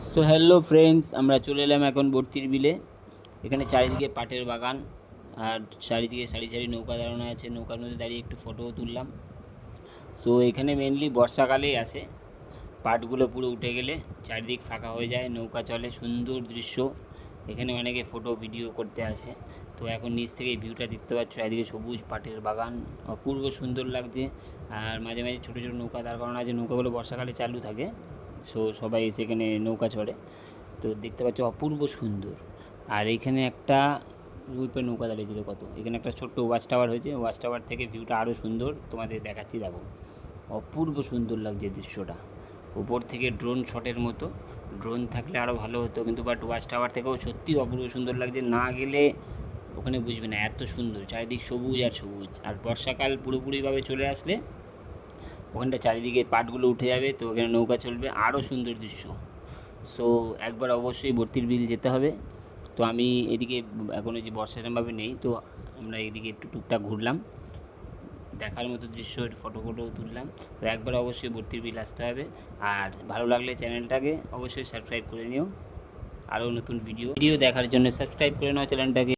So hello friends, আমরা চলে এলাম এখন বর্তির বিলে। এখানে চারিদিকে পাটের বাগান আর চারিদিকে সারি সারি নৌকা দাঁড়ানো আছে। নৌকার মধ্যে দাঁড়িয়ে একটু ফটোও তুললাম। সো এখানে মেনলি বর্ষাকালেই আসে। পাটগুলো পুরো উঠে গেলে চারিদিক ফাঁকা হয়ে যায়, নৌকা চলে, সুন্দর দৃশ্য। এখানে অনেকে ফটো ভিডিও করতে আসে। তো এখন নিচ থেকে এই ভিউটা দেখতে পাচ্ছ, চারিদিকে সবুজ পাটের বাগান, অপূর্ব সুন্দর লাগছে। আর মাঝে মাঝে ছোটো ছোটো নৌকা দাঁড় করানো আছে, নৌকাগুলো বর্ষাকালে চালু থাকে। সো সবাই সেখানে নৌকা চড়ে। তো দেখতে পাচ্ছ অপূর্ব সুন্দর। আর এইখানে একটা রূপে নৌকা দাঁড়িয়েছিল কত, এখানে একটা ছোট্ট ওয়াচ টাওয়ার হয়েছে, ওয়াচ টাওয়ার থেকে ভিউটা আরও সুন্দর, তোমাদের দেখাচ্ছি দেখো। অপূর্ব সুন্দর লাগছে দৃশ্যটা, উপর থেকে ড্রোন শটের মতো। ড্রোন থাকলে আরও ভালো হতো, কিন্তু বাট ওয়াচ টাওয়ার থেকেও সত্যি অপূর্ব সুন্দর লাগছে। না গেলে ওখানে বুঝবে না, এত সুন্দর চারিদিক সবুজ আর সবুজ। আর বর্ষাকাল পুরোপুরিভাবে চলে আসলে ওখানটা চারিদিকে পাটগুলো উঠে যাবে, তো ওখানে নৌকা চলবে, আরও সুন্দর দৃশ্য। সো একবার অবশ্যই বর্তির বিল যেতে হবে। তো আমি এদিকে এখন ওই যে বর্ষা সেরকমভাবে নেই, তো আমরা এদিকে একটু টুকটাক ঘুরলাম, দেখার মতো দৃশ্য, ফটো তুললাম। তো একবার অবশ্যই বর্তির বিল আসতে হবে। আর ভালো লাগলে চ্যানেলটাকে অবশ্যই সাবস্ক্রাইব করে নিও। আরও নতুন ভিডিও দেখার জন্য সাবস্ক্রাইব করে নাও চ্যানেলটাকে।